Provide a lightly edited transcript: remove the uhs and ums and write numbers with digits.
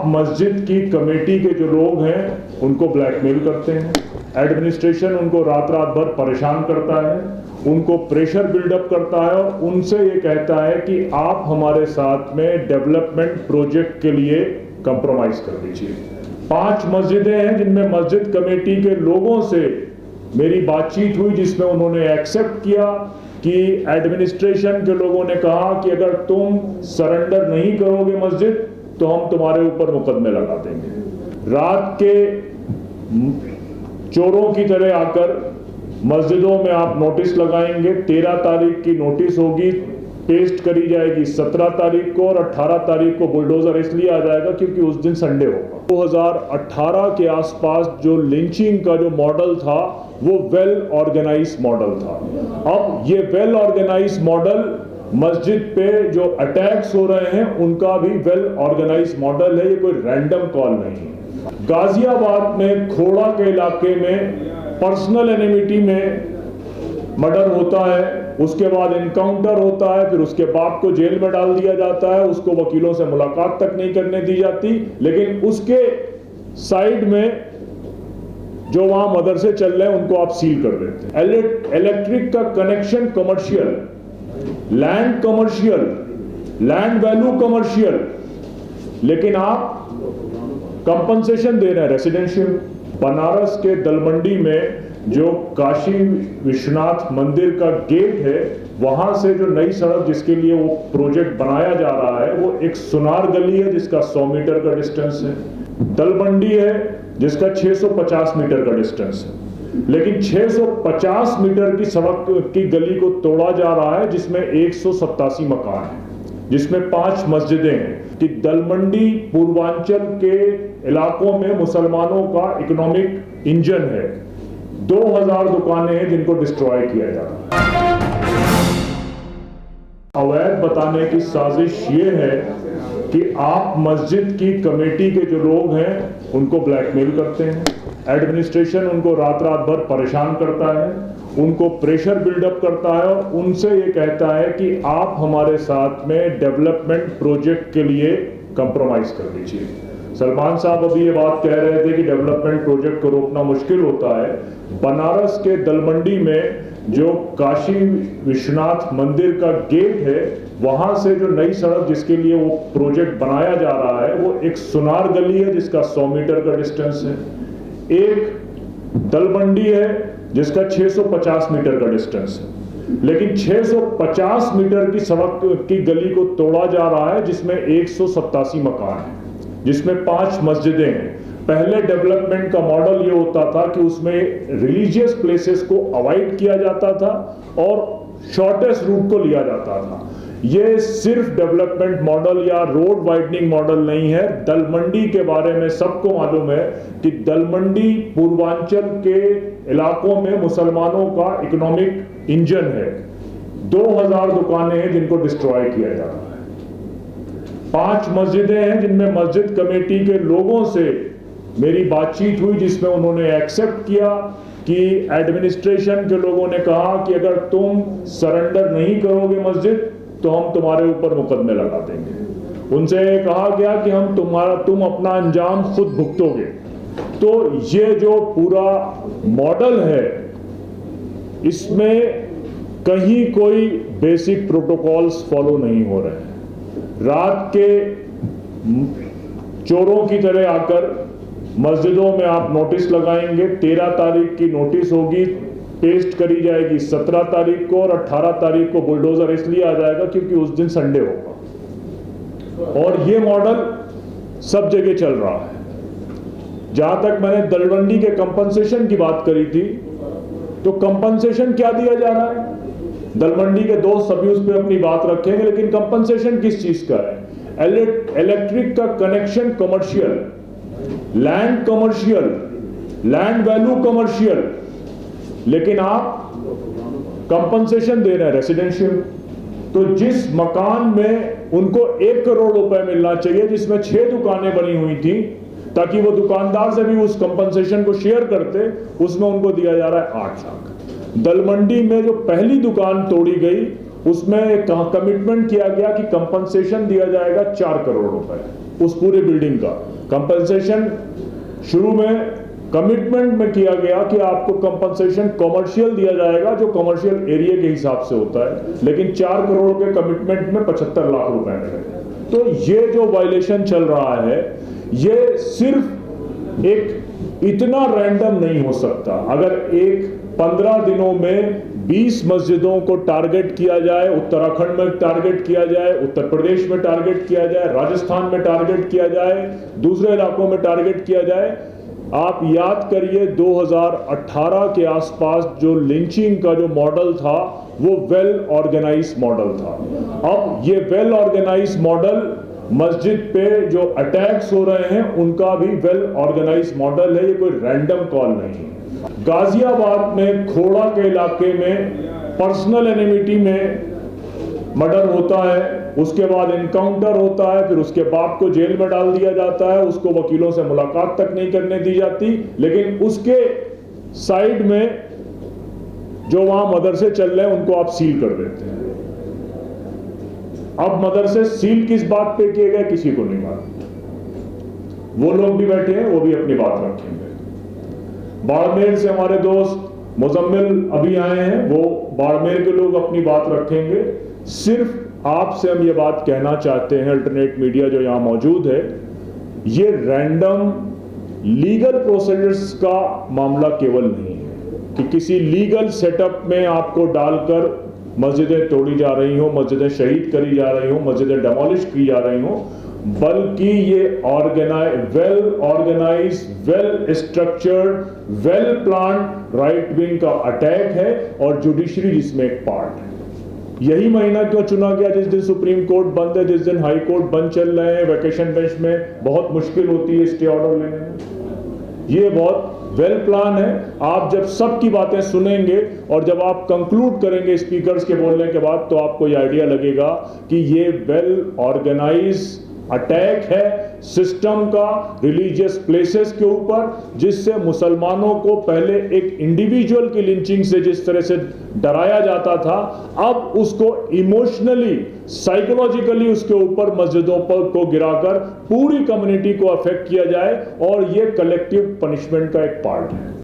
मस्जिद की कमेटी के जो लोग हैं उनको ब्लैकमेल करते हैं, एडमिनिस्ट्रेशन उनको रात रात भर परेशान करता है, उनको प्रेशर बिल्डअप करता है और उनसे ये कहता है कि आप हमारे साथ में डेवलपमेंट प्रोजेक्ट के लिए कंप्रोमाइज कर दीजिए। 5 मस्जिदें हैं जिनमें मस्जिद कमेटी के लोगों से मेरी बातचीत हुई, जिसमें उन्होंने एक्सेप्ट किया कि एडमिनिस्ट्रेशन के लोगों ने कहा कि अगर तुम सरेंडर नहीं करोगे मस्जिद तो हम तुम्हारे ऊपर मुकदमे लगा देंगे। रात के चोरों की तरह आकर मस्जिदों में आप नोटिस लगाएंगे। 13 तारीख की नोटिस होगी, पेस्ट करी जाएगी 17 तारीख को और 18 तारीख को बुलडोजर इसलिए आ जाएगा क्योंकि उस दिन संडे होगा। 2018 के आसपास जो लिंचिंग का जो मॉडल था वो वेल ऑर्गेनाइज मॉडल था। अब ये वेल ऑर्गेनाइज मॉडल मस्जिद पे जो अटैक्स हो रहे हैं उनका भी वेल ऑर्गेनाइज मॉडल है, ये कोई रैंडम कॉल नहीं है। गाजियाबाद में खोड़ा के इलाके में पर्सनल एनिमिटी में मर्डर होता है, उसके बाद इनकाउंटर होता है, फिर उसके बाप को जेल में डाल दिया जाता है, उसको वकीलों से मुलाकात तक नहीं करने दी जाती, लेकिन उसके साइड में जो वहां मदरसे चल रहे हैं उनको आप सील कर देते हैं। इलेक्ट्रिक का connection commercial, land commercial, land value commercial, लेकिन आप कंपनसेशन दे रहे हैं रेसिडेंशियल। बनारस के दलमंडी में जो काशी विश्वनाथ मंदिर का गेट है, वहां से जो नई सड़क जिसके लिए वो प्रोजेक्ट बनाया जा रहा है वो एक सुनार गली है जिसका 100 मीटर का डिस्टेंस है, दलमंडी है जिसका 650 मीटर का डिस्टेंस है, लेकिन 650 मीटर की सड़क की गली को तोड़ा जा रहा है जिसमें 187 मकान है, जिसमें 5 मस्जिदें हैं। कि दलमंडी पूर्वांचल के इलाकों में मुसलमानों का इकोनॉमिक इंजन है। 2000 दुकानें हैं जिनको डिस्ट्रॉय किया जा रहा है। अवैध बताने की साजिश ये है कि आप मस्जिद की कमेटी के जो लोग हैं उनको ब्लैकमेल करते हैं, एडमिनिस्ट्रेशन उनको रात रात भर परेशान करता है, उनको प्रेशर बिल्डअप करता है और उनसे ये कहता है कि आप हमारे साथ में डेवलपमेंट प्रोजेक्ट के लिए कंप्रोमाइज कर दीजिए। सलमान साहब अभी ये बात कह रहे थे कि डेवलपमेंट प्रोजेक्ट को रोकना मुश्किल होता है। बनारस के दलमंडी में जो काशी विश्वनाथ मंदिर का गेट है, वहां से जो नई सड़क जिसके लिए वो प्रोजेक्ट बनाया जा रहा है वो एक सुनार गली है जिसका 100 मीटर का डिस्टेंस है, एक दलमंडी है जिसका 650 मीटर का डिस्टेंस है, लेकिन 650 मीटर की सड़क की गली को तोड़ा जा रहा है जिसमें 187 मकान है, जिसमें 5 मस्जिदें हैं। पहले डेवलपमेंट का मॉडल ये होता था कि उसमें रिलीजियस प्लेसेस को अवॉइड किया जाता था और शॉर्टेस्ट रूट को लिया जाता था। ये सिर्फ डेवलपमेंट मॉडल या रोड वाइडनिंग मॉडल नहीं है। दलमंडी के बारे में सबको मालूम है कि दलमंडी पूर्वांचल के इलाकों में मुसलमानों का इकोनॉमिक इंजन है। 2000 दुकानें हैं जिनको डिस्ट्रॉय किया जा रहा है। 5 मस्जिदें हैं जिनमें मस्जिद कमेटी के लोगों से मेरी बातचीत हुई, जिसमें उन्होंने एक्सेप्ट किया कि एडमिनिस्ट्रेशन के लोगों ने कहा कि अगर तुम सरेंडर नहीं करोगे मस्जिद तो हम तुम्हारे ऊपर मुकदमे लगा देंगे। उनसे कहा गया कि तुम अपना अंजाम खुद भुगतोगे। तो ये जो पूरा मॉडल है इसमें कहीं कोई बेसिक प्रोटोकॉल्स फॉलो नहीं हो रहे हैं। रात के चोरों की तरह आकर मस्जिदों में आप नोटिस लगाएंगे। 13 तारीख की नोटिस होगी, पेस्ट करी जाएगी 17 तारीख को और 18 तारीख को बुलडोजर इसलिए आ जाएगा क्योंकि उस दिन संडे होगा। और ये मॉडल सब जगह चल रहा है। जहां तक मैंने दलमंडी के कंपनसेशन की बात करी थी, तो कंपनसेशन क्या दिया जा रहा है? दलमंडी के दोस्त सभी उस पर अपनी बात रखेंगे, लेकिन कंपनसेशन किस चीज का है? इलेक्ट्रिक का connection commercial, land commercial, land value commercial, लेकिन आप कंपनसेशन दे रहे हैं रेसिडेंशियल। तो जिस मकान में उनको 1 करोड़ रुपए मिलना चाहिए, जिसमें 6 दुकानें बनी हुई थी ताकि वो दुकानदार से भी उस कंपनसेशन को शेयर करते, उसमें उनको दिया जा रहा है 8 लाख। दलमंडी में जो पहली दुकान तोड़ी गई उसमें कमिटमेंट किया गया कि कंपनसेशन दिया जाएगा 4 करोड़ रुपए उस पूरे बिल्डिंग का। कंपनसेशन शुरू में कमिटमेंट में किया गया कि आपको कंपनसेशन कमर्शियल दिया जाएगा जो कमर्शियल एरिया के हिसाब से होता है, लेकिन 4 करोड़ के कमिटमेंट में 75 लाख रुपए मिले। तो ये जो वायलेशन चल रहा है ये सिर्फ एक इतना रैंडम नहीं हो सकता। अगर एक 15 दिनों में 20 मस्जिदों को टारगेट किया जाए, उत्तराखंड में टारगेट किया जाए, उत्तर प्रदेश में टारगेट किया जाए, राजस्थान में टारगेट किया जाए, दूसरे इलाकों में टारगेट किया जाए, आप याद करिए 2018 के आसपास जो लिंचिंग का जो मॉडल था वो वेल ऑर्गेनाइज्ड मॉडल था। अब ये वेल ऑर्गेनाइज्ड मॉडल मस्जिद पे जो अटैक्स हो रहे हैं उनका भी वेल ऑर्गेनाइज्ड मॉडल है, ये कोई रैंडम कॉल नहीं है। गाजियाबाद में खोड़ा के इलाके में पर्सनल एनिमिटी में मर्डर होता है, उसके बाद इनकाउंटर होता है, फिर उसके बाप को जेल में डाल दिया जाता है, उसको वकीलों से मुलाकात तक नहीं करने दी जाती, लेकिन उसके साइड में जो वहां मदरसे चल रहे हैं उनको आप सील कर देते हैं। अब मदरसे सील किस बात पे किए गए किसी को नहीं मालूम। वो लोग भी बैठे हैं, वो भी अपनी बात रखेंगे। बाड़मेर से हमारे दोस्त मुजम्मिल अभी आए हैं, वो बाड़मेर के लोग अपनी बात रखेंगे। सिर्फ आपसे हम ये बात कहना चाहते हैं, अल्टरनेट मीडिया जो यहां मौजूद है, ये रैंडम लीगल प्रोसीजर्स का मामला केवल नहीं है कि किसी लीगल सेटअप में आपको डालकर मस्जिदें तोड़ी जा रही हो, मस्जिदें शहीद करी जा रही हो, मस्जिदें डेमोलिश की जा रही हो, बल्कि ये well organise, well structured, well planned right wing का अटैक है और जुडिशरी जिसमें एक पार्ट है। यही महीना क्यों चुना गया जिस दिन सुप्रीम कोर्ट बंद है, जिस दिन हाई कोर्ट बंद चल रहे हैं, वैकेशन बेंच में बहुत मुश्किल होती है स्टे ऑर्डर लेने में। ये बहुत वेल प्लान है। आप जब सबकी बातें सुनेंगे और जब आप कंक्लूड करेंगे स्पीकर्स के बोलने के बाद, तो आपको ये आइडिया लगेगा कि ये वेल ऑर्गेनाइज अटैक है सिस्टम का रिलीजियस प्लेसेस के ऊपर, जिससे मुसलमानों को पहले एक इंडिविजुअल की लिंचिंग से जिस तरह से डराया जाता था, अब उसको इमोशनली, साइकोलॉजिकली उसके ऊपर मस्जिदों पर को गिराकर पूरी कम्युनिटी को अफेक्ट किया जाए, और ये कलेक्टिव पनिशमेंट का एक पार्ट है।